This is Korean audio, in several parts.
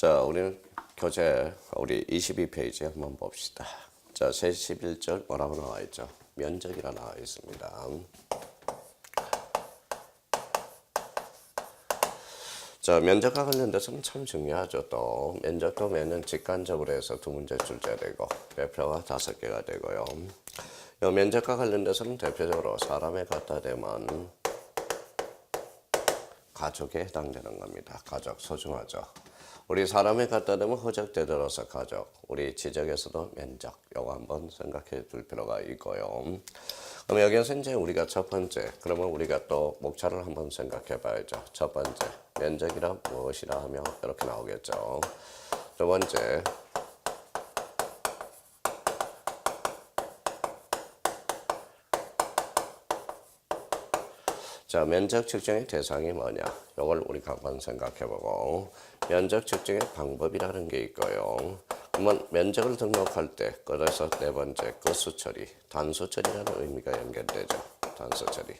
자, 우리는 우리 22페이지 한번 봅시다. 자, 31절 뭐라고 나와 있죠? 면적이라 나와 있습니다. 자, 면적과 관련돼서는 참 중요하죠. 또 면적도 매년 직관적으로 해서 두 문제 출제가 되고 배표가 5개가 되고요. 이 면적과 관련돼서는 대표적으로 사람에 갖다 대면 가족에 해당되는 겁니다. 가족 소중하죠. 우리 사람에 갖다 대면 허적되들어서 가족, 우리 지적에서도 면적, 요거 한번 생각해 둘 필요가 있고요. 그럼 여기에서 이제 우리가 첫 번째, 그러면 우리가 또 목차를 한번 생각해 봐야죠. 첫 번째, 면적이란 무엇이라 하며 이렇게 나오겠죠. 두 번째, 자, 면적 측정의 대상이 뭐냐? 이걸 우리가 한번 생각해보고 면적 측정의 방법이라는 게 있고요. 그러면 면적을 등록할 때 그래서 네 번째 끝수 처리, 단수 처리라는 의미가 연결되죠. 단수 처리.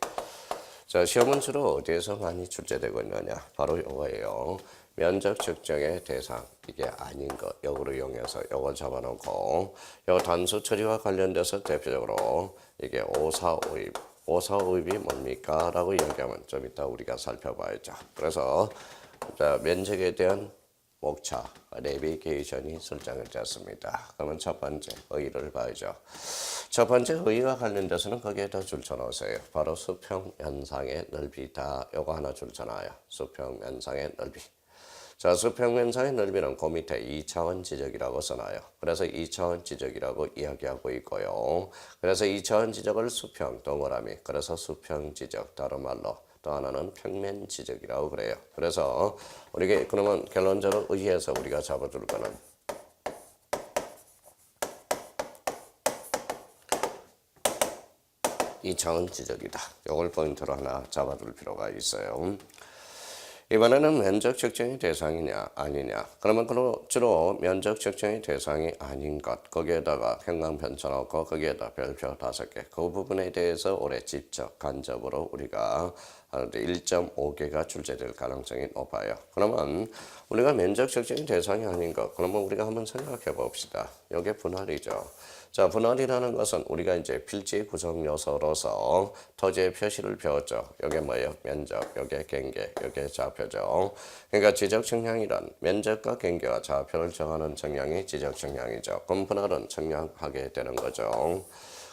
자, 시험은 주로 어디에서 많이 출제되고 있느냐? 바로 이거예요. 면적 측정의 대상, 이게 아닌 것, 역으로 이용해서 이걸 잡아놓고 이 단수 처리와 관련돼서 대표적으로 이게 545입. 545입이 뭡니까? 라고 이야기하면 좀 이따 우리가 살펴봐야죠. 그래서 자, 면적에 대한 목차, 내비게이션이 설정이 됐습니다. 그러면 첫 번째 의의를 봐야죠. 첫 번째 의의와 관련돼서는 거기에다 줄쳐놓으세요. 바로 수평 면상의 넓이다. 요거 하나 줄쳐놔요. 수평 면상의 넓이. 자, 수평 면상의 넓이는 그 밑에 2차원 지적이라고 써놔요. 그래서 2차원 지적이라고 이야기하고 있고요. 그래서 2차원 지적을 수평 동그라미, 그래서 수평 지적, 다른 말로 또 하나는 평면 지적이라고 그래요. 그래서 우리가 그러면 결론적으로 의의에서 우리가 잡아줄 거는 2차원 지적이다. 이걸 포인트로 하나 잡아둘 필요가 있어요. 이번에는 면적 측정의 대상이냐 아니냐. 그러면 주로 면적 측정의 대상이 아닌 것, 거기에다가 평강 편쳐놓고 거기에다 별표 5개, 그 부분에 대해서 올해 직접 간접으로 우리가 1.5개가 출제될 가능성이 높아요. 그러면 우리가 면적 측정의 대상이 아닌 것, 그러면 우리가 한번 생각해 봅시다. 이게 분할이죠. 자, 분할이라는 것은 우리가 이제 필지 구성 요소로서 토지의 표시를 배웠죠. 이게 뭐예요? 면적, 이게 경계, 이게 좌표죠. 그러니까 지적 측량이란 면적과 경계와 좌표를 정하는 측량이 지적 측량이죠. 그럼 분할은 측량하게 되는 거죠.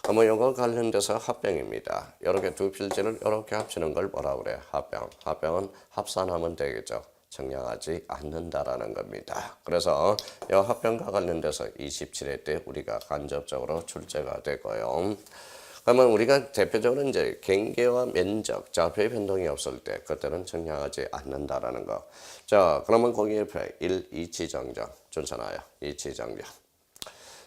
그러면 이거 관련돼서 합병입니다. 이렇게 두 필지를 이렇게 합치는 걸 뭐라고 그래요? 합병. 합병은 합산하면 되겠죠. 측량하지 않는다라는 겁니다. 그래서 이 합병과 관련돼서 27회 때 우리가 간접적으로 출제가 되고요. 그러면 우리가 대표적으로 이제 경계와 면적, 좌표의 변동이 없을 때 그때는 측량하지 않는다라는 거. 자, 그러면 거기에 1, 이치 정정 좋잖아요. 이치 정정.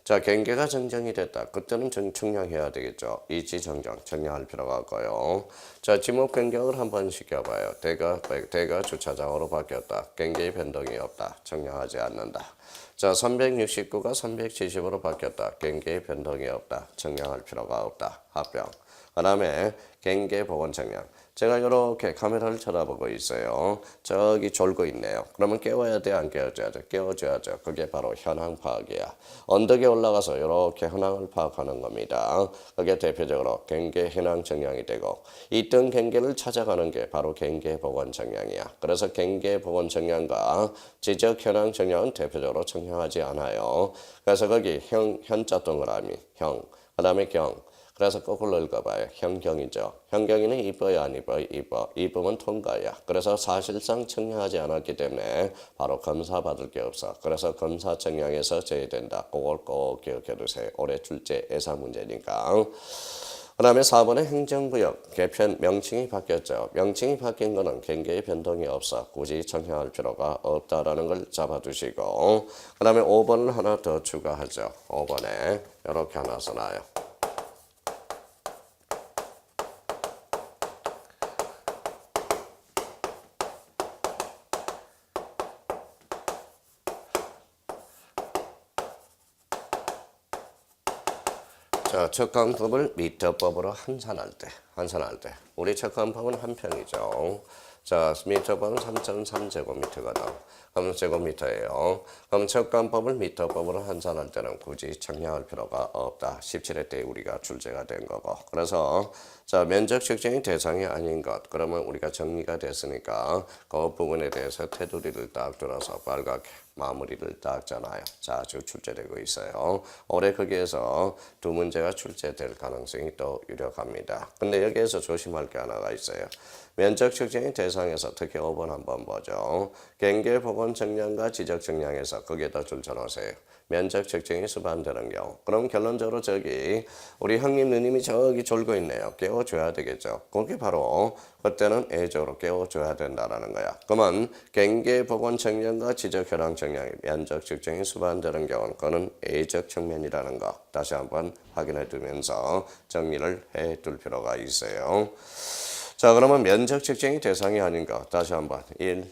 자, 경계가 정정이 됐다. 그때는 측량해야 되겠죠. 이치 정정, 측량할 필요가 없고요. 자, 지목 변경을 한번 시켜봐요. 대가 주차장으로 바뀌었다. 경계의 변동이 없다. 측량하지 않는다. 자, 369가 370으로 바뀌었다. 경계의 변동이 없다. 측량할 필요가 없다. 합병. 그 다음에 경계 보건 측량. 제가 이렇게 카메라를 쳐다보고 있어요. 저기 졸고 있네요. 그러면 깨워야 돼? 안 깨워줘야 돼? 깨워줘야죠. 그게 바로 현황 파악이야. 언덕에 올라가서 이렇게 현황을 파악하는 겁니다. 그게 대표적으로 경계 현황 측량이 되고 이등 경계를 찾아가는 게 바로 경계 보건 측량이야. 그래서 경계 보건 측량과 지적 현황 측량은 대표적으로 측량하지 않아요. 그래서 거기 현자 동그라미, 형, 그 다음에 경. 그래서 거꾸로 읽어봐요. 현경이죠. 현경이는 이뻐요, 안 이뻐요? 이뻐. 이쁘면 통과야. 그래서 사실상 측량하지 않았기 때문에 바로 검사 받을 게 없어. 그래서 검사 측량에서 제외된다. 그걸 꼭 기억해 두세요. 올해 출제 예사 문제니까. 그 다음에 4번에 행정구역 개편 명칭이 바뀌었죠. 명칭이 바뀐 거는 경계의 변동이 없어. 굳이 청량할 필요가 없다라는 걸 잡아두시고 그 다음에 5번을 하나 더 추가하죠. 5번에 이렇게 하나 써놔요. 자, 척간법을 미터법으로 환산할 때 우리 척간법은 한 평이죠. 자, 미터번은 3.3제곱미터거든. 그럼 제곱미터예요. 그럼 척간법을 미터법으로 환산할 때는 굳이 청량할 필요가 없다. 17회 때 우리가 출제가 된 거고. 그래서 자, 면적 측정의 대상이 아닌 것. 그러면 우리가 정리가 됐으니까 그 부분에 대해서 테두리를 딱 들어서 빨갛게 마무리를 딱 잖아요. 자, 쭉 출제되고 있어요. 올해 거기에서 두 문제가 출제될 가능성이 또 유력합니다. 근데 여기에서 조심할 게 하나가 있어요. 면적 측정의 대상에서 특히 5번 한번 보죠. 경계 복원 정량과 지적 정량에서 거기에다 줄쳐놓으세요. 면적 측정이 수반되는 경우. 그럼 결론적으로 저기 우리 형님 누님이 저기 졸고 있네요. 깨워줘야 되겠죠. 그게 바로 그때는 A적으로 깨워줘야 된다라는 거야. 그러면 경계 복원 정량과 지적 현황 정량이 면적 측정이 수반되는 경우는 그거는 A적 측면이라는 거. 다시 한번 확인해 두면서 정리를 해 둘 필요가 있어요. 자, 그러면 면적 측정이 대상이 아닌가? 다시 한번 1.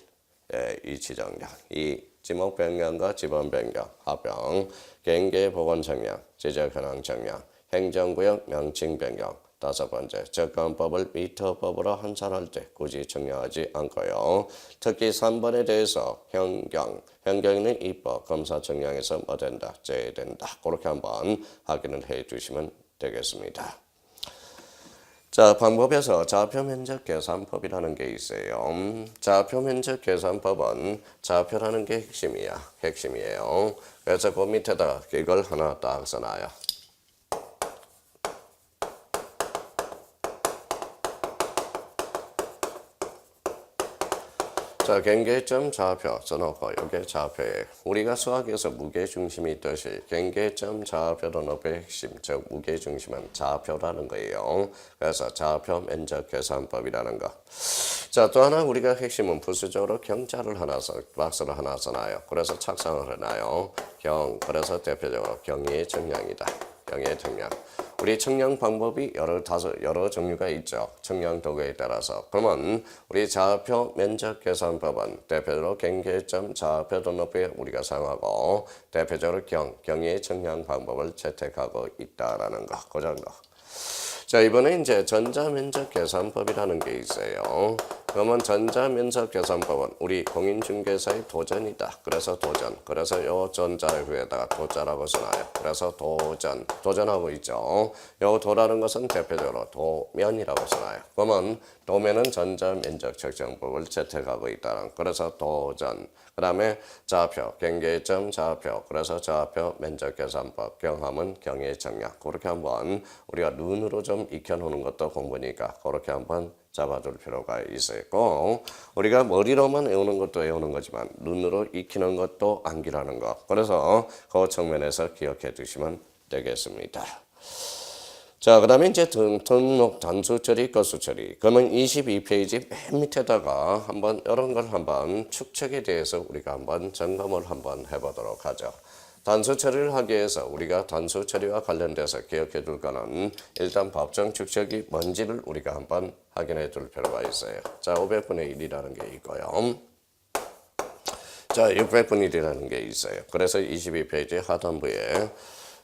이치 정량 2. 지목 변경과 지번 변경, 합병, 경계 복원 정량, 지적 현황 정량, 행정구역 명칭 변경. 다섯 번째, 적감법을 미터법으로 환산할 때 굳이 정량하지 않고요. 특히 3번에 대해서 현경은 입법, 검사 정량에서 뭐 된다, 제외된다. 그렇게 한번 확인을 해 주시면 되겠습니다. 자, 방법에서 좌표면적 계산법이라는 게 있어요. 좌표면적 계산법은 좌표라는 게 핵심이에요. 그래서 그 밑에다 이걸 하나 딱 써놔요. 자, 경계점 좌표 써놓고 이게 좌표예요. 우리가 수학에서 무게중심이 있듯이 경계점 좌표로 높의 핵심, 즉 무게중심은 좌표라는 거예요. 그래서 좌표 면적 계산법이라는 거. 자, 또 하나 우리가 핵심은 부수적으로 경자를 박스를 하나 써놔요. 그래서 착상을 해놔요. 그래서 대표적으로 경의 정량이다. 경의 정량. 우리 청량 방법이 여러 종류가 있죠. 청량 도구에 따라서. 그러면 우리 좌표 면적 계산법은 대표적으로 경계점 좌표도 높이 우리가 사용하고 대표적으로 경의 청량 방법을 채택하고 있다라는 거. 그 정도. 자, 이번에 이제 전자면적 계산법이라는 게 있어요. 그러면 전자면적 계산법은 우리 공인중개사의 도전이다. 그래서 도전. 그래서 요 전자 후에다가 도자라고 써놔요. 그래서 도전하고 있죠. 요 도라는 것은 대표적으로 도면이라고 써놔요. 그러면 도면은 전자면적 측정법을 채택하고 있다는. 그래서 도전. 그 다음에 좌표, 경계점 좌표. 그래서 좌표 면적 계산법. 경함은 경의 정량. 그렇게 한번 우리가 눈으로 좀 익혀놓는 것도 공부니까 그렇게 한번 잡아둘 필요가 있었고, 우리가 머리로만 외우는 것도 외우는 거지만 눈으로 익히는 것도 암기라는 거. 그래서 그 측면에서 기억해 두시면 되겠습니다. 자, 그 다음에 이제 등록 단수 처리, 거수 처리. 그러면 22페이지 맨 밑에다가 한번 이런 걸 한번 축척에 대해서 우리가 한번 점검을 한번 해보도록 하죠. 단수 처리를 하기 위해서 우리가 단수 처리와 관련돼서 기억해 둘 거는 일단 법정 축척이 뭔지를 우리가 한번 확인해 둘 필요가 있어요. 자, 500분의 1이라는 게 있고요. 자, 600분의 1이라는 게 있어요. 그래서 22페이지 하단부에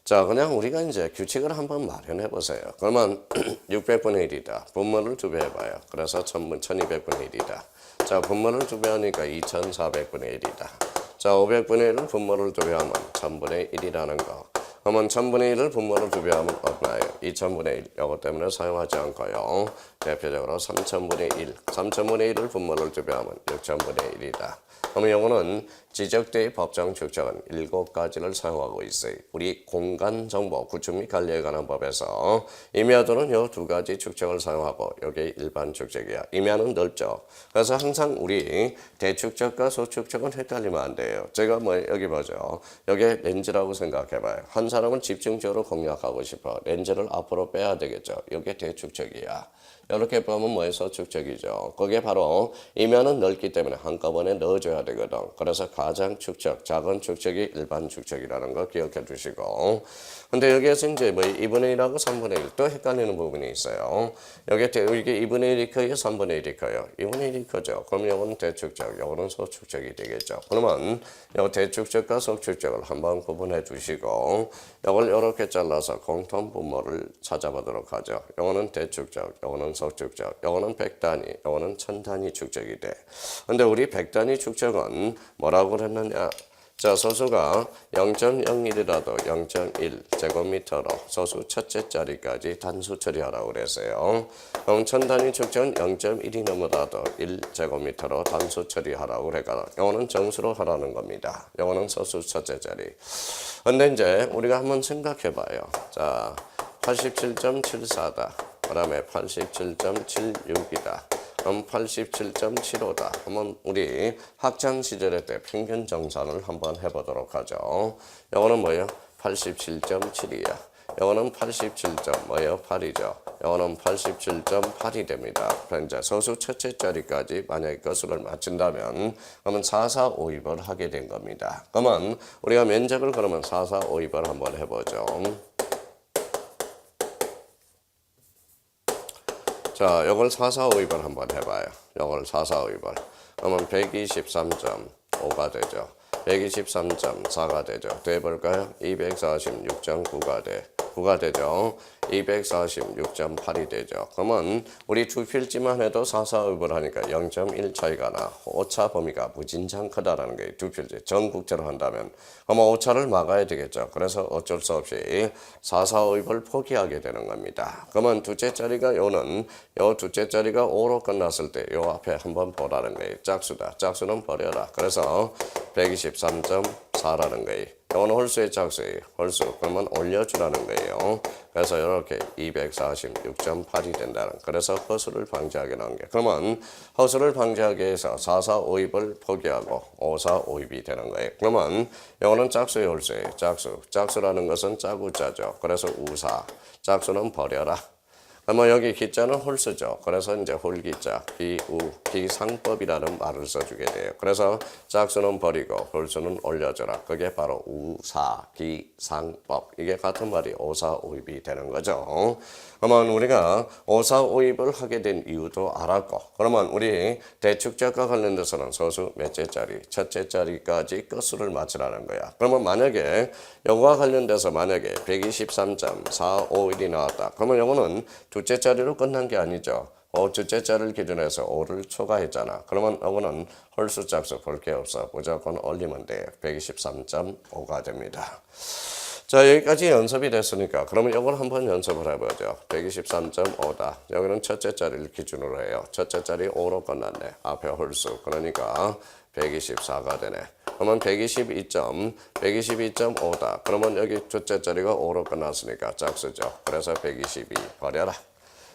자, 그냥 우리가 이제 규칙을 한번 마련해 보세요. 그러면 600분의 1이다. 분모를 2배 해봐요. 그래서 1200분의 1이다. 자, 분모를 2배 하니까 2400분의 1이다. 자, 500분의 1을 분모를 2배 하면 1000분의 1이라는 거. 그러면 1000분의 1을 분모를 2배 하면 얼마예요? 2000분의 1. 이것 때문에 사용하지 않고요. 대표적으로 3000분의 1. 3000분의 1을 분모를 2배 하면 6000분의 1이다. 그러면 이거는 지적대의 법정 축적은 7가지를 사용하고 있어요. 우리 공간정보, 구축 및 관리에 관한 법에서 임야도는 이 2가지 축적을 사용하고 이게 일반 축적이야. 임야는 넓죠. 그래서 항상 우리 대축적과 소축적은 헷갈리면 안 돼요. 제가 여기 보죠. 여기 렌즈라고 생각해봐요. 한 사람은 집중적으로 공략하고 싶어. 렌즈를 앞으로 빼야 되겠죠. 이게 대축적이야. 이렇게 보면 뭐의 소축적이죠. 그게 바로 임야는 넓기 때문에 한꺼번에 넣어줘야 되거든. 그래서 가장 축적, 작은 축적이 일반 축적이라는 거 기억해 두시고. 근데 여기에서 이제 2분의 1하고 3분의 1 또 헷갈리는 부분이 있어요. 이게 2분의 1이 커요? 3분의 1이 커요? 2분의 1이 커죠. 그럼 이거는 대축적, 이거는 소축적이 되겠죠. 그러면 이 대축적과 소축적을 한번 구분해 두시고 이걸 이렇게 잘라서 공통 분모를 찾아보도록 하죠. 이거는 대축적, 이거는 소축적, 요거는 100단위, 요거는 1000단위 축적이 돼. 근데 우리 100단위 축적은 뭐라고 그랬느냐? 자, 소수가 0.01이라도 0.1 제곱미터로 소수 첫째 자리까지 단수 처리하라고 그랬어요. 그럼 1000단위 축적은 0.1이 넘어라도 1 제곱미터로 단수 처리하라고 그래가 이거는 정수로 하라는 겁니다. 이거는 소수 첫째 자리. 근데 이제 우리가 한번 생각해 봐요. 자, 87.74다. 그 다음에 87.76이다. 그럼 87.75다. 한번 우리 학창 시절에 때 평균 정산을 한번 해보도록 하죠. 이거는 뭐예요? 87.7이야. 이거는 8이죠. 이거는 87.8이 됩니다. 이제 소수 첫째 자리까지 만약에 것을 맞춘다면 그러면 4,4,5입을 하게 된 겁니다. 그러면 우리가 면적을 그러면 4,4,5입을 한번 해보죠. 자, 이걸 4,4,5입을 한번 해봐요. 이걸 4,4,5입을. 그러면 123.5가 되죠. 123.4가 되죠. 돼볼까요? 246.9가 돼. 9가 되죠. 246.8이 되죠. 그러면 우리 두 필지만 해도 4,4,5입을 하니까 0.1 차이가 나. 오차 범위가 무진장 크다라는 게 두 필지. 전국제로 한다면 그러면 오차를 막아야 되겠죠. 그래서 어쩔 수 없이 4,4,5입을 포기하게 되는 겁니다. 그러면 둘째 자리가 요는 요 둘째 자리가 5로 끝났을 때 요 앞에 한번 보라는 거예요. 짝수다. 짝수는 버려라. 그래서 123.4라는 거예요. 이건 홀수의 짝수예요. 홀수. 그러면 올려주라는 거예요. 그래서 이렇게 246.8이 된다는. 그래서 허수를 방지하게 나온 게. 그러면 허수를 방지하기 위해서 4,4,5입을 포기하고 5,4,5입이 되는 거예요. 그러면 이거는 짝수의 홀수예요. 짝수. 짝수라는 것은 짜구짜죠. 그래서 우사. 짝수는 버려라. 그러면 여기 기자는 홀수죠. 그래서 이제 홀기자, 비상법이라는 말을 써주게 돼요. 그래서 짝수는 버리고 홀수는 올려줘라. 그게 바로 우사기상법. 이게 같은 말이 5,4,5입이 되는 거죠. 그러면 우리가 5,4,5입을 하게 된 이유도 알았고, 그러면 우리 대축적과 관련돼서는 소수 몇째 자리, 첫째 자리까지 끝수를 맞추라는 거야. 그러면 만약에 요거와 관련돼서 만약에 123.451이 나왔다. 그러면 요거는 둘째 자리로 끝난 게 아니죠. 둘째 자리를 기준해서 5를 초과했잖아. 그러면 이거는 홀수 짝수 볼 게 없어. 무조건 올리면 돼. 123.5가 됩니다. 자, 여기까지 연습이 됐으니까 그러면 이걸 한번 연습을 해보죠. 123.5다. 여기는 첫째 자리를 기준으로 해요. 첫째 자리 5로 끝났네. 앞에 홀수. 그러니까 124가 되네. 그러면 122.5다. 그러면 여기 둘째 자리가 5로 끝났으니까 짝수죠. 그래서 122 버려라.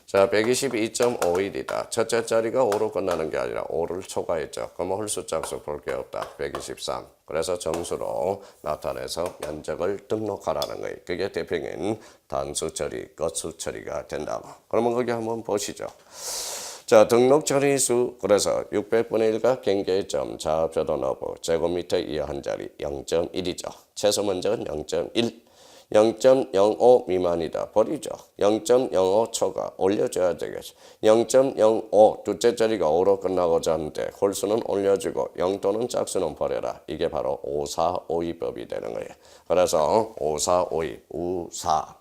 자, 122.51이다. 첫째 자리가 5로 끝나는 게 아니라 5를 초과했죠. 그러면 홀수 짝수 볼 게 없다. 123. 그래서 정수로 나타내서 면적을 등록하라는 거예요. 그게 대표적인 단수 처리, 것수 처리가 된다고. 그러면 거기 한번 보시죠. 자, 등록 처리수. 그래서 600분의 1과 경계점, 자합표도 넣고 제곱미터 이하 한 자리 0.1이죠. 최소 면적은 0.1. 0.05 미만이다. 버리죠. 0.05 초과 올려줘야 되겠죠. 0.05 둘째 자리가 5로 끝나고자 하는데 홀수는 올려주고 영또는 짝수는 버려라. 이게 바로 5,4,5입법이 되는 거예요. 그래서 5,4,5입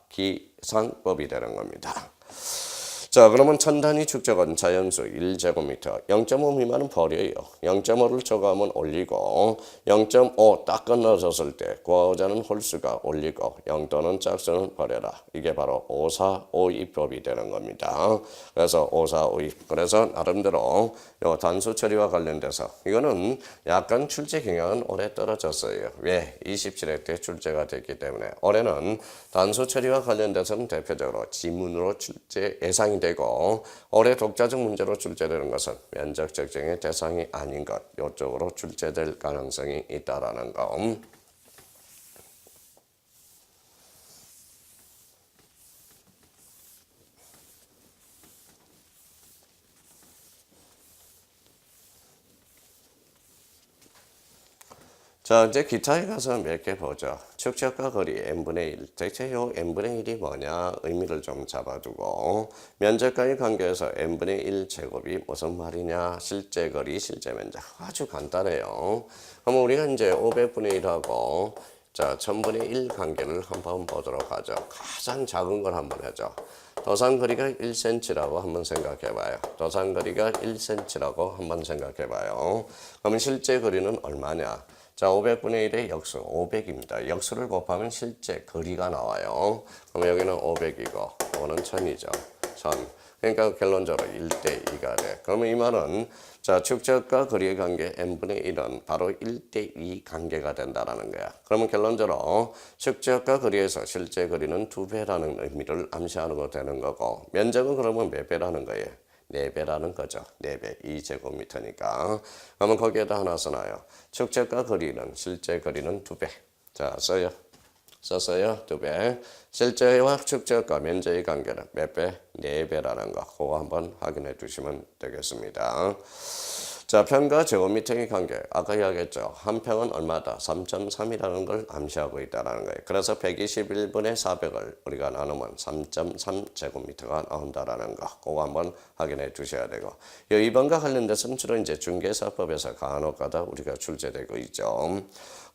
우사기상법이 되는 겁니다. 자, 그러면 1000단위 축적은 자연수 1제곱미터 0.5 미만은 버려요. 0.5를 초과하면 올리고 0.5 딱 끝나졌을 때 구하고자 하는 홀수가 올리고 영또는 짝수는 버려라. 이게 바로 5,4,5입법이 되는 겁니다. 그래서 5,4,5입. 그래서 나름대로 요 단수 처리와 관련돼서 이거는 약간 출제 경향은 올해 떨어졌어요. 왜? 27회 때 출제가 됐기 때문에 올해는 단수 처리와 관련돼서는 대표적으로 지문으로 출제 예상이 되고 올해 독자적 문제로 출제되는 것은 면적 적정의 대상이 아닌 것 이쪽으로 출제될 가능성이 있다라는 거. 자, 이제 기타에 가서 몇 개 보죠. 축적과 거리 n분의 1. 대체 요 n분의 1이 뭐냐 의미를 좀 잡아두고 면적과의 관계에서 n분의 1 제곱이 무슨 말이냐 실제 거리 실제 면적 아주 간단해요. 그럼 우리가 이제 500분의 1하고 자 1000분의 1 관계를 한번 보도록 하죠. 가장 작은 걸 한번 하죠. 도상거리가 1cm라고 한번 생각해봐요. 도상거리가 1cm라고 한번 생각해봐요. 그러면 실제 거리는 얼마냐? 자, 500분의 1의 역수 500입니다. 역수를 곱하면 실제 거리가 나와요. 그럼 여기는 500이고 이거는 1000이죠. 1000. 그러니까 결론적으로 1대 2가 돼. 그러면 이 말은 자, 축적과 거리의 관계 n분의 1은 바로 1대 2 관계가 된다는 거야. 그러면 결론적으로 축적과 거리에서 실제 거리는 2배라는 의미를 암시하는 거 되는 거고, 면적은 그러면 몇 배라는 거예요? 4배라는 거죠. 4배, 2제곱미터니까. 그러면 거기에다 하나 써놔요. 축적과 거리는, 실제 거리는 2배. 자, 써요. 썼어요. 2배. 실제와 축적과 면적의 관계는 몇 배? 4배라는 거. 그거 한번 확인해 주시면 되겠습니다. 자, 평과 제곱미터의 관계. 아까 이야기했죠. 한 평은 얼마다? 3.3이라는 걸 암시하고 있다는 거예요. 그래서 121분의 400을 우리가 나누면 3.3제곱미터가 나온다는 거. 그거 한번 확인해 주셔야 되고. 이 2번과 관련돼서는 주로 이제 중개사법에서 간혹가다 우리가 출제되고 있죠.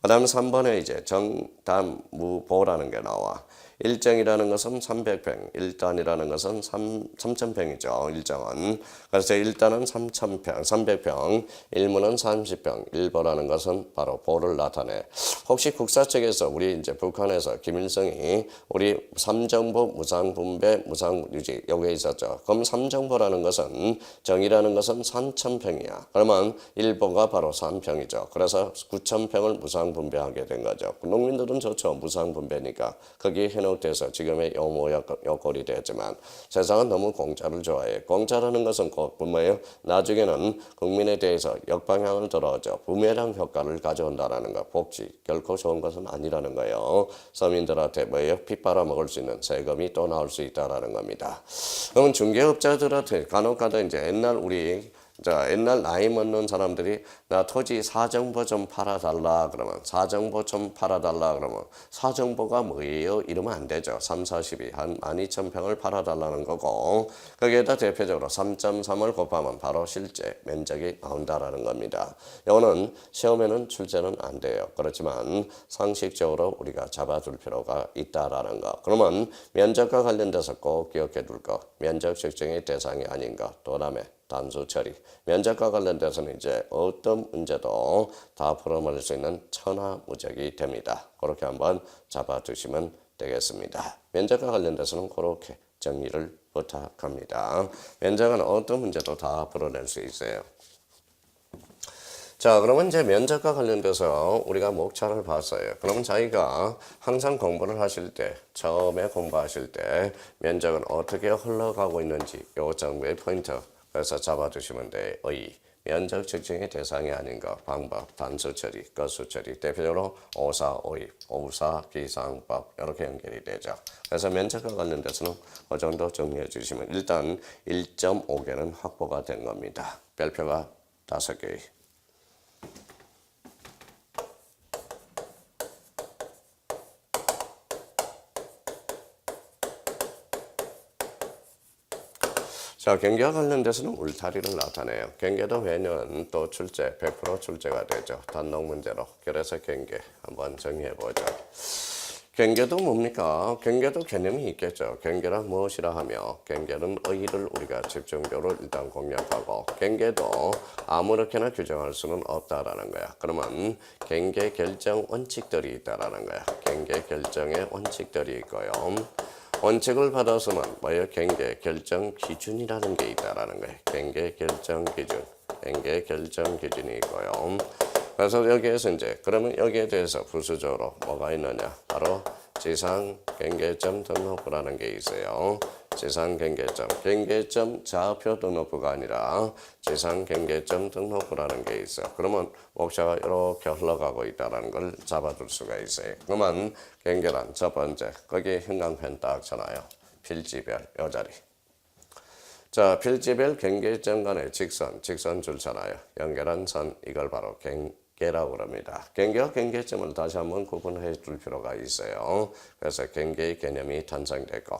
그 다음 3번에 이제 정담무보라는 게 나와. 일정이라는 것은 300평, 일단이라는 것은 3000평이죠. 일정은. 그래서 일단은 3000평, 300평, 일무는 30평, 일보라는 것은 바로 보를 나타내. 혹시 국사 측에서 우리 이제 북한에서 김일성이 우리 삼정보, 무상분배, 무상유지 여기에 있었죠. 그럼 삼정보라는 것은 정이라는 것은 3000평이야. 그러면 일보가 바로 3평이죠. 그래서 9000평을 무상분배하게 된 거죠. 농민들은 좋죠. 무상분배니까. 거기에 돼서 지금의 요꼴이 되었지만 세상은 너무 공짜를 좋아해. 공짜라는 것은 곧 뭐예요? 나중에는 국민에 대해서 역방향을 들어오죠. 부메랑 효과를 가져온다는 거. 복지 결코 좋은 것은 아니라는 거예요. 서민들한테 뭐예요? 피 빨아먹을 수 있는 세금이 또 나올 수 있다는 겁니다. 그러면 중개업자들한테 간혹가다 이제 옛날 나이 먹는 사람들이 나 토지 사정보 좀 팔아달라 그러면 사정보 좀 팔아달라 그러면 사정보가 뭐예요? 이러면 안 되죠. 3, 40이 한 12,000평을 팔아달라는 거고 거기에다 대표적으로 3.3을 곱하면 바로 실제 면적이 나온다라는 겁니다. 이거는 시험에는 출제는 안 돼요. 그렇지만 상식적으로 우리가 잡아둘 필요가 있다라는 거. 그러면 면적과 관련돼서 꼭 기억해 둘 거. 면적 측정의 대상이 아닌 거. 또 다음에 단수 처리. 면적과 관련돼서는 이제 어떤 문제도 다 풀어버릴 수 있는 천하무적이 됩니다. 그렇게 한번 잡아두시면 되겠습니다. 면적과 관련돼서는 그렇게 정리를 부탁합니다. 면적은 어떤 문제도 다 풀어낼 수 있어요. 자, 그러면 이제 면적과 관련돼서 우리가 목차를 봤어요. 그러면 자기가 항상 공부를 하실 때, 처음에 공부하실 때 면적은 어떻게 흘러가고 있는지 요 정도의 포인트 그래서 잡아두시면 돼요. 면적 측정의 대상이 아닌 것, 방법, 단수 처리, 거수 처리, 대표적으로 오사, 오입, 오사, 비상법 이렇게 연결이 되죠. 그래서 면적과 관련돼서는 그 정도 정리해 주시면 일단 1.5개는 확보가 된 겁니다. 별표가 5개. 자, 경계와 관련돼서는 울타리를 나타내요. 경계도 매년 또 출제, 100% 출제가 되죠. 단독 문제로. 그래서 경계 한번 정리해보죠. 경계도 뭡니까? 경계도 개념이 있겠죠. 경계란 무엇이라 하며 경계는 의의를 우리가 집중적으로 일단 공략하고 경계도 아무렇게나 규정할 수는 없다라는 거야. 그러면 경계 결정 원칙들이 있다라는 거야. 경계 결정의 원칙들이 있고요. 원칙을 받아서는 뭐예요? 경계 결정 기준이라는 게 있다라는 거예요. 경계 결정 기준, 경계 결정 기준이 있고요. 그래서 여기에서 이제 그러면 여기에 대해서 부수적으로 뭐가 있느냐? 바로 지상 경계점 등록부라는 게 있어요. 지상 경계점, 경계점 좌표 등록부가 아니라 지상 경계점 등록부라는 게 있어. 그러면 목차가 이렇게 흘러가고 있다는 걸 잡아둘 수가 있어요. 그러면 경계란 첫 번째, 거기에 형광펜 딱 쳐놔요. 필지별 요 자리. 자, 필지별 경계점 간의 직선 줄잖아요. 연결한 선, 이걸 바로 경계라고 그럽니다. 경계와 경계점을 다시 한번 구분해 줄 필요가 있어요. 그래서 경계의 개념이 탄생되고.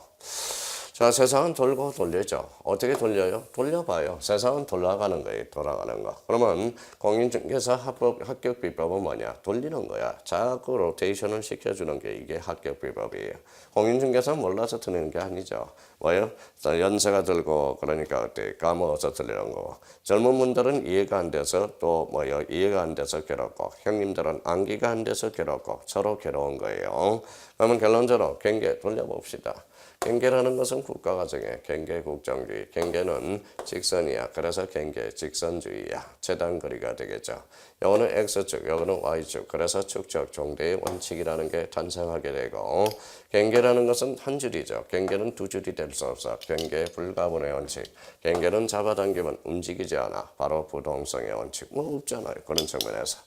자, 세상은 돌고 돌리죠. 어떻게 돌려요? 돌려봐요. 세상은 돌아가는 거예요. 돌아가는 거. 그러면 공인중개사 합격 비법은 뭐냐? 돌리는 거야. 자꾸 로테이션을 시켜주는 게 이게 합격 비법이에요. 공인중개사는 몰라서 틀리는 게 아니죠. 뭐예요? 연세가 들고 그러니까 어때? 까먹어서 틀리는 거고. 젊은 분들은 이해가 안 돼서 또 뭐예요? 이해가 안 돼서 괴롭고 형님들은 암기가 안 돼서 괴롭고 서로 괴로운 거예요. 그러면 결론적으로 경계 돌려봅시다. 경계라는 것은 국가가 정해. 경계 국정주의. 경계는 직선이야. 그래서 경계 직선주의야. 최단거리가 되겠죠. 요거는 X축, 요거는 Y축. 그래서 축적 종대의 원칙이라는 게 탄생하게 되고 경계라는 것은 한 줄이죠. 경계는 두 줄이 될 수 없어. 경계 불가분의 원칙. 경계는 잡아당기면 움직이지 않아. 바로 부동성의 원칙. 뭐 없잖아요. 그런 측면에서.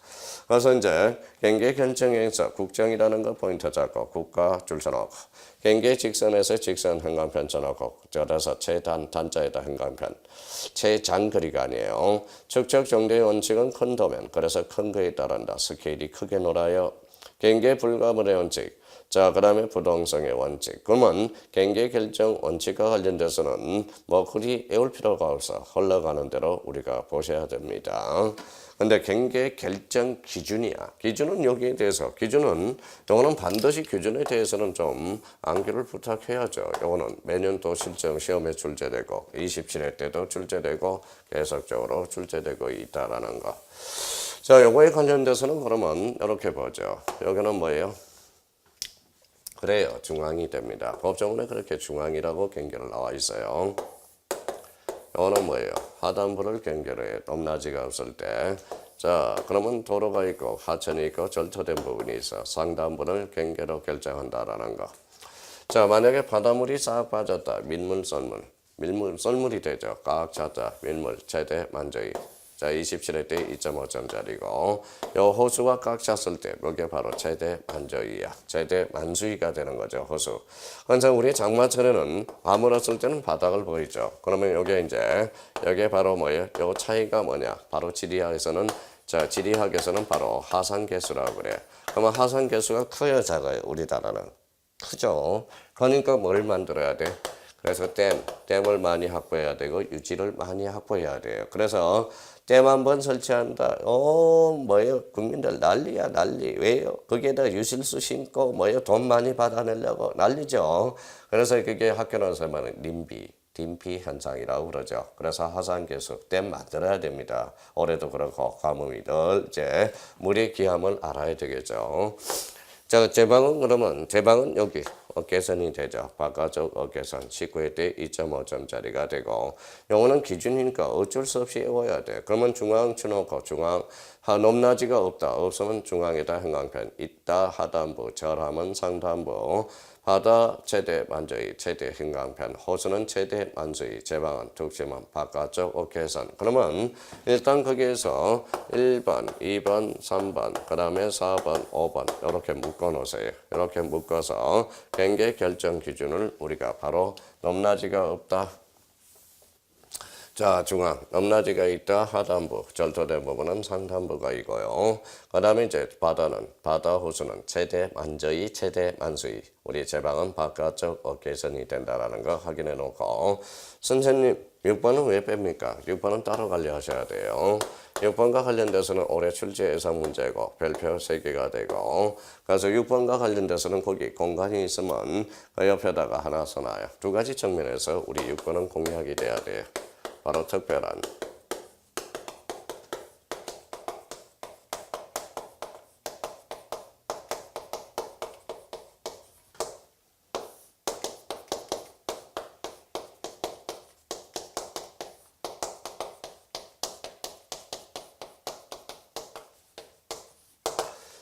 그래서 이제 경계 결정에서 국정이라는 거 포인트 잡고 국가 줄 서놓고 경계 직선에서 직선 형광펜 쳐놓고 그래서 단자에다 형광펜 최장거리가 아니에요. 축적 정대의 원칙은 큰 도면 그래서 큰 거에 따른다. 스케일이 크게 놀아요. 경계 불가분의 원칙. 자, 그 다음에 부동성의 원칙. 그러면 경계 결정 원칙과 관련돼서는 뭐 그리 애울 필요가 없어. 흘러가는 대로 우리가 보셔야 됩니다. 근데 경계 결정 기준이야. 기준은 여기에 대해서 기준은 요거는 반드시 기준에 대해서는 좀 암기를 부탁해야죠. 요거는 매년 또 실정 시험에 출제되고 27회 때도 출제되고 계속적으로 출제되고 있다라는 거. 자, 요거에 관련돼서는 그러면 이렇게 보죠. 여기는 뭐예요? 그래요. 중앙이 됩니다. 법조문에 그렇게 중앙이라고 경계를 나와 있어요. 이거는 뭐예요? 하단부를 경계로 해. 높낮이가 없을 때. 자, 그러면 도로가 있고 하천이 있고 절토된 부분이 있어. 상단부를 경계로 결정한다라는 거. 자, 만약에 바닷물이 싹 빠졌다. 민물, 썰물. 썰물이 되죠. 꽉 찼다. 민물, 최대 만조이. 자, 27회 때 2.5점짜리고 요 호수가 꽉 찼을 때 이게 바로 최대 만조이야. 최대 만수위가 되는 거죠. 호수. 그래서 우리 장마철에는 밤을 왔을 때는 바닥을 보이죠. 그러면 요게 이제 여기에 바로 뭐예요? 요 차이가 뭐냐? 바로 지리학에서는 자, 지리학에서는 바로 하산계수라고 그래. 그러면 하산계수가 커요, 작아요? 우리나라는 크죠. 그러니까 뭘 만들어야 돼? 그래서 댐을 많이 확보해야 되고 유지를 많이 확보해야 돼요. 그래서 댐 한번 설치한다. 뭐예요? 국민들 난리야, 난리. 왜요? 거기에다 유실수 심고 뭐예요? 돈 많이 받아내려고 난리죠. 그래서 그게 학교 나서면 딤피 현상이라고 그러죠. 그래서 하산계수 댐 만들어야 됩니다. 올해도 그렇고 가뭄이들 이제 물의 귀함을 알아야 되겠죠. 자, 제방은 그러면 제방은 여기 어깨선이 되죠. 바깥쪽 어깨선 19회 때 2.5점짜리가 되고 요거는 기준이니까 어쩔 수 없이 외워야 돼. 그러면 중앙 쳐놓고 중앙 높낮이가 없다. 없으면 중앙에다 형광펜 있다. 하단부 절하면 상단부 바다 최대 만조이 최대 형광펜 호수는 최대 만조이 제방은 tuk지문 바깥쪽 어깨선. 그러면 일단 거기에서 1번 2번 3번 그 다음에 4번 5번 이렇게 묶어 놓으세요. 이렇게 묶어서 경계 결정 기준을 우리가 바로 높낮이가 없다. 자, 중앙 높낮이가 있다. 하단부 절토된 부분은 상단부가 있고요. 그 다음에 이제 바다 호수는 최대 만저이 최대 만수이 우리 제방은 바깥쪽 어깨선이 된다라는 거 확인해 놓고 선생님 6번은 왜 뺍니까? 6번은 따로 관리하셔야 돼요. 6번과 관련돼서는 올해 출제 예상 문제고 별표 3개가 되고 그래서 6번과 관련돼서는 거기 공간이 있으면 그 옆에다가 하나 써놔요. 두 가지 측면에서 우리 6번은 공략이 돼야 돼요. 바로 특별한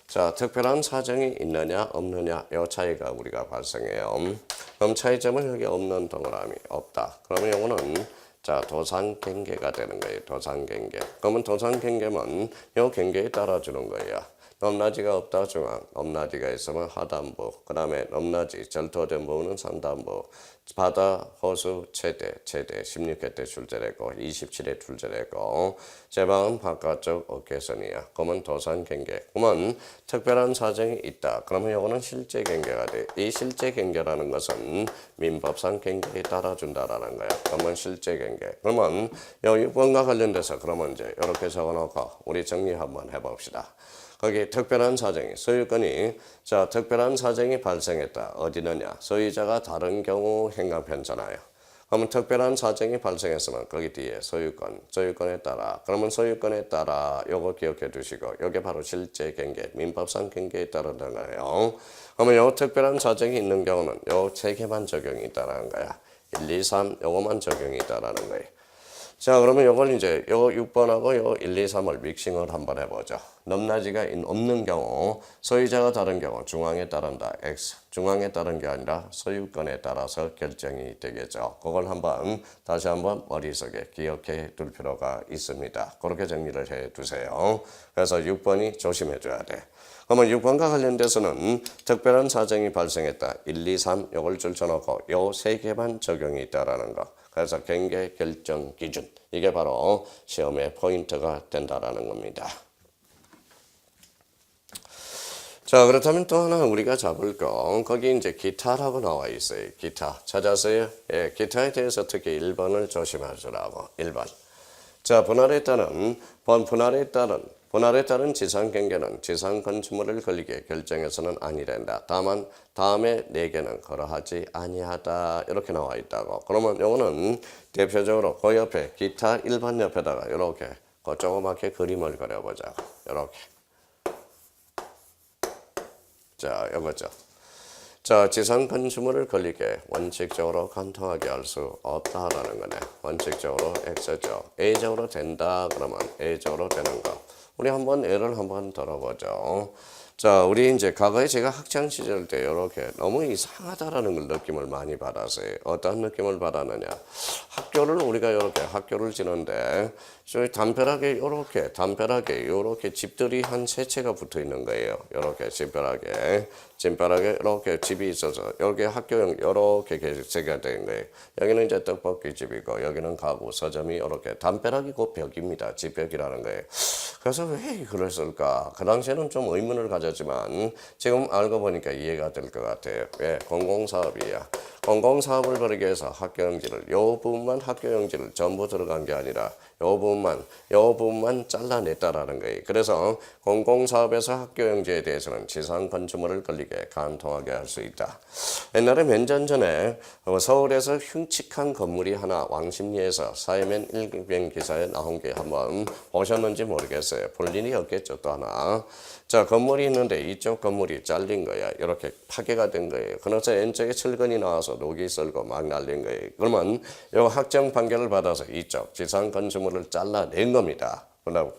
자, 특별한 사정이 있느냐 없느냐 이 차이가 우리가 발생해요. 그럼 차이점은 여기 없는 동그라미 없다. 그러면 이거는 자, 도상경계가 되는 거예요. 도상경계. 그러면 도상경계면 이 경계에 따라주는 거예요. 넘나지가 없다 중앙, 넘나지가 있으면 하단부, 그 다음에 넘나지 절토된 부분은 상단부, 바다, 호수, 최대 16회 때 출제되고 27회 출제되고 제방은 바깥쪽 어깨선이야. 그러면 도산 경계. 그러면 특별한 사정이 있다. 그러면 이거는 실제 경계가 돼. 이 실제 경계라는 것은 민법상 경계에 따라준다라는 거야. 그러면 실제 경계. 그러면 이 6번과 관련돼서 그러면 이제 이렇게 적어놓고 우리 정리 한번 해봅시다. 거기 특별한 사정이 소유권이 특별한 사정이 발생했다. 어디느냐? 소유자가 다른 경우 행간편잖아요. 그러면 특별한 사정이 발생했으면 거기 뒤에 소유권에 따라 그러면 소유권에 따라 요거 기억해 두시고 요게 바로 실제 경계, 민법상 경계에 따른다는 거예요. 그러면 요 특별한 사정이 있는 경우는 요 세 개만 적용이 있다는 거야. 1, 2, 3 요거만 적용이 있다라는 거예요. 자, 그러면 요걸 이제 요 6번하고 요 1, 2, 3을 믹싱을 한번 해보죠. 넘나지가 없는 경우, 소유자가 다른 경우, 중앙에 따른다. X. 중앙에 따른 게 아니라 소유권에 따라서 결정이 되겠죠. 그걸 다시 한번 머릿속에 기억해 둘 필요가 있습니다. 그렇게 정리를 해 두세요. 그래서 6번이 조심해 줘야 돼. 그러면 6번과 관련돼서는 특별한 사정이 발생했다. 1, 2, 3 요걸 줄쳐놓고 요 세 개만 적용이 있다라는 거. 그래서 경계 결정 기준. 이게 바로 시험의 포인트가 된다라는 겁니다. 자, 그렇다면 또 하나 우리가 잡을 거, 거기 이제 기타라고 나와 있어요. 기타. 찾았어요? 예, 기타에 대해서 특히 1번을 조심하시라고. 1번. 자, 분할에 따른 지상 경계는 지상 건축물을 걸리게 결정해서는 아니된다. 다만 다음에 4개는 걸어하지 아니하다. 이렇게 나와 있다고. 그러면 이거는 대표적으로 그 옆에 기타 1번 옆에다가 이렇게 그 조그맣게 그림을 그려보자. 이렇게. 자, 이거죠. 자, 지상 건축물을 걸리게 원칙적으로 간통하게 할 수 없다라는 거네. 원칙적으로 X죠. A적으로 된다 그러면 A적으로 되는 거. 우리 예를 한번 들어보죠. 자, 우리 이제 과거에 제가 학창 시절 때 이렇게 너무 이상하다라는 걸 느낌을 많이 받았어요. 어떤 느낌을 받았느냐? 우리가 이렇게 학교를 지는데 저희 담벼락에 이렇게 집들이 한 3채가 붙어 있는 거예요. 이렇게 집벼락에 이렇게 집이 있어서 여기 학교형 이렇게 개체가 된 거예요. 여기는 이제 떡볶이 집이고 여기는 가구 서점이 이렇게 담벼락이 곧 벽입니다. 집벽이라는 거예요. 그래서 왜 그랬을까? 그 당시에는 좀 의문을 가졌지만 지금 알고 보니까 이해가 될 것 같아요. 왜? 공공사업이야. 공공사업을 벌이기 위해서 학교용지를 요 부분만 학교용지를 전부 들어간 게 아니라 요 부분만 잘라냈다라는 거예요. 그래서 공공사업에서 학교용지에 대해서는 지상 건축물을 걸리게 간통하게 할 수 있다. 옛날에 몇 년 전에 서울에서 흉측한 건물이 하나 왕십리에서 사회면 1경 기사에 나온 게 한번 보셨는지 모르겠어요. 볼 일이 없겠죠. 또 하나. 자, 건물이 있는데 이쪽 건물이 잘린 거야. 이렇게 파괴가 된 거예요. 그래서 왼쪽에 철근이 나와서 녹이 썰고 막 날린 거예요. 그러면 이 확정 판결을 받아서 이쪽 지상 건축물을 잘라낸 겁니다.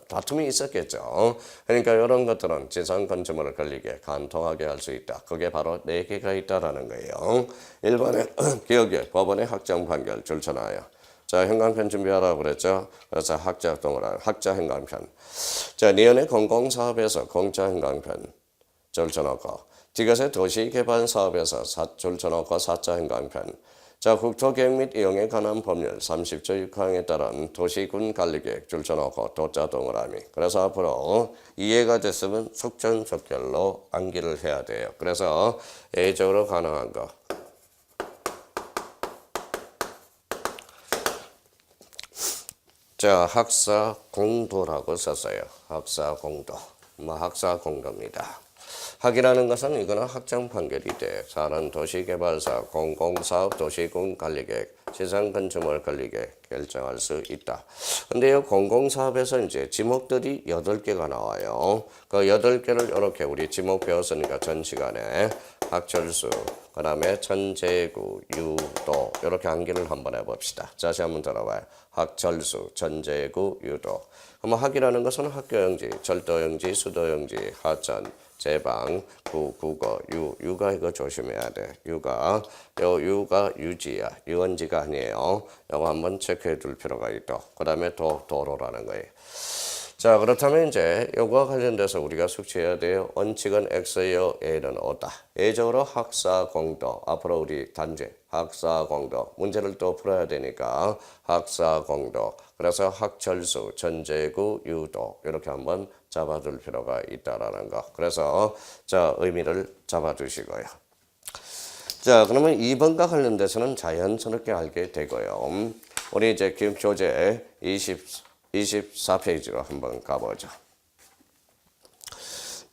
다툼이 있었겠죠. 그러니까 이런 것들은 지상 건축물을 걸리게 간통하게 할 수 있다. 그게 바로 4개가 있다라는 거예요. 1번에 기억에 법원의 확정 판결 줄쳐놔요. 자, 행간편 준비하라고 그랬죠. 그래서 학자 행간편. 자, 니은의 공공사업에서 공짜 행간편 줄쳐놓고 디귿의 도시개발 사업에서 줄쳐놓고 사자 행간편. 자, 국토계획 및 이용에 관한 법률 30조 6항에 따른 도시군 관리계획 줄쳐놓고 도자 동그라미. 그래서 앞으로 이해가 됐으면 속전속결로 암기를 해야 돼요. 그래서 A적으로 가능한 거. 자, 학사공도라고 썼어요. 학사공도. 학사공도입니다. 학이라는 것은 이거는 확정 판결이 돼. 사는 도시개발사, 공공사업, 도시군 관리계획, 지상 건축물 관리계획 결정할 수 있다. 근데 이 공공사업에서 이제 지목들이 8개가 나와요. 그 8개를 이렇게 우리 지목 배웠으니까 전 시간에 학철수, 그 다음에 천재구, 유도 이렇게 암기를 한번 해봅시다. 다시 한번 들어봐요. 학철수, 천재구, 유도. 그럼 학이라는 것은 학교용지, 절도용지, 수도용지, 하천, 제방, 국어, 유가 이거 조심해야 돼. 유가 유지야. 유언지가 아니에요. 이거 한번 체크해 둘 필요가 있다. 그 다음에 도로라는 거예요. 자, 그렇다면 이제 요거와 관련돼서 우리가 숙지해야 돼요. 원칙은 X여 A는 O다. A적으로 학사공도. 앞으로 우리 단죄 학사공도 문제를 또 풀어야 되니까 학사공도. 그래서 학철수, 전제구, 유도 이렇게 한번 잡아둘 필요가 있다라는 거. 그래서 자 의미를 잡아두시고요. 자, 그러면 2번과 관련돼서는 자연스럽게 알게 되고요. 우리 이제 교재 24페이지로 한번 가보죠.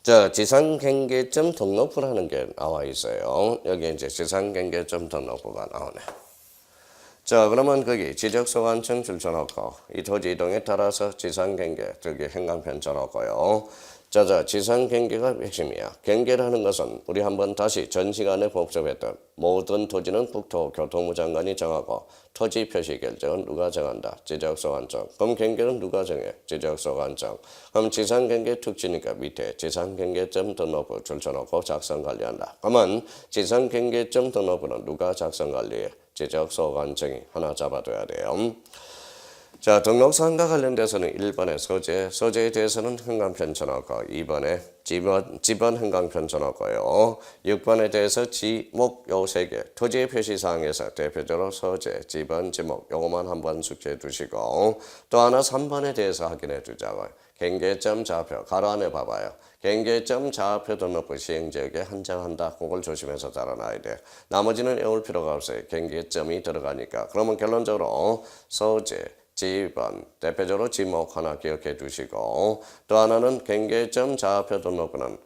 자, 지상경계점 등록부라는 게 나와 있어요. 여기 이제 지상경계점 등록부가 나오네. 자, 그러면 거기 지적소관청 줄쳐놓고 이 토지 이동에 따라서 지상경계, 저기 행강편 쳐놓고요. 자, 지상경계가 핵심이야. 경계라는 것은 우리 한번 다시 전 시간에 복습했던 모든 토지는 국토교통부 장관이 정하고 토지 표시 결정은 누가 정한다? 지적소관청. 그럼 경계는 누가 정해? 지적소관청. 그럼 지상경계 특징이니까 밑에 지상경계점 등록부 줄쳐놓고 작성 관리한다. 그러면 지상경계점 등록부는 누가 작성 관리해? 지적소관청이 하나 잡아둬야 돼요. 자, 등록사항과 관련돼서는 1번에 소재에 대해서는 행강편 쳐놓고 2번에 지번 행강편 쳐놓고요. 6번에 대해서 지목 요 3개 토지의 표시사항에서 대표적으로 소재, 지번, 지목 요거만 한번 숙지해 두시고 또 하나 3번에 대해서 확인해 두자고요. 경계점 좌표 가로 안에 봐봐요. 경계점 좌표 등록부 시행지역에 한정한다. 그걸 조심해서 달아놔야 돼. 나머지는 외울 필요가 없어요. 경계점이 들어가니까. 그러면 결론적으로 소재, 지번, 대표적으로 지목 하나 기억해 두시고 또 하나는 경계점 좌표 등록부는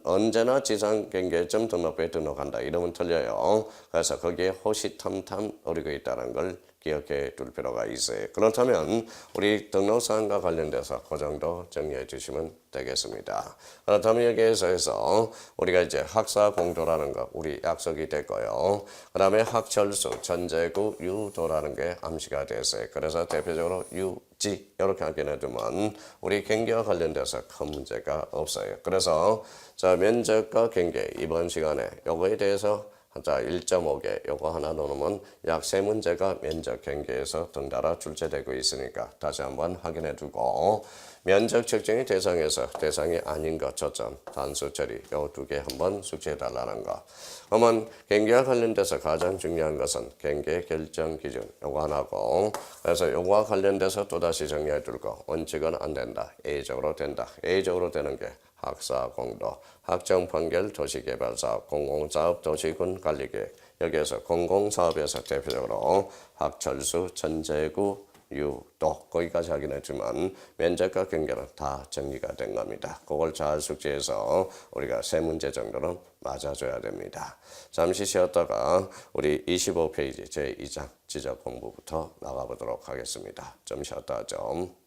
언제나 지상 경계점 등록부에 등록한다. 이러면 틀려요. 그래서 거기에 호시탐탐 어리고 있다는 걸 기억해 둘 필요가 있어요. 그렇다면 우리 등록사항과 관련돼서 그 정도 정리해 주시면 되겠습니다. 그렇다면 여기에서 우리가 이제 학사공도라는 거 우리 약속이 됐고요. 그 다음에 학철수, 전제구, 유도라는 게 암시가 됐어요. 그래서 대표적으로 유지 이렇게 확인해 두면 우리 경계와 관련돼서 큰 문제가 없어요. 그래서 자 면적과 경계 이번 시간에 요거에 대해서 자 1.5개 요거 하나 넣으면 약 3문제가 면적 경계에서 덩달아 출제되고 있으니까 다시 한번 확인해 두고 면적 측정의 대상에서 대상이 아닌 것 초점 단수 처리 요 2개 한번 숙지해 달라는 거. 그러면 경계와 관련돼서 가장 중요한 것은 경계 결정 기준 요거 하나고 그래서 요거와 관련돼서 또다시 정리해 둘거 원칙은 안 된다. A적으로 된다. A적으로 되는 게 학사공도, 학정판결 도시개발사업, 공공사업 도시군 관리계획 여기에서 공공사업에서 대표적으로 학철수, 전제구, 유도 거기까지 확인했지만 면적과 경계는 다 정리가 된 겁니다. 그걸 잘 숙지해서 우리가 3문제 정도는 맞아줘야 됩니다. 잠시 쉬었다가 우리 25페이지 제2장 지적 공부부터 나가보도록 하겠습니다. 좀 쉬었다 좀.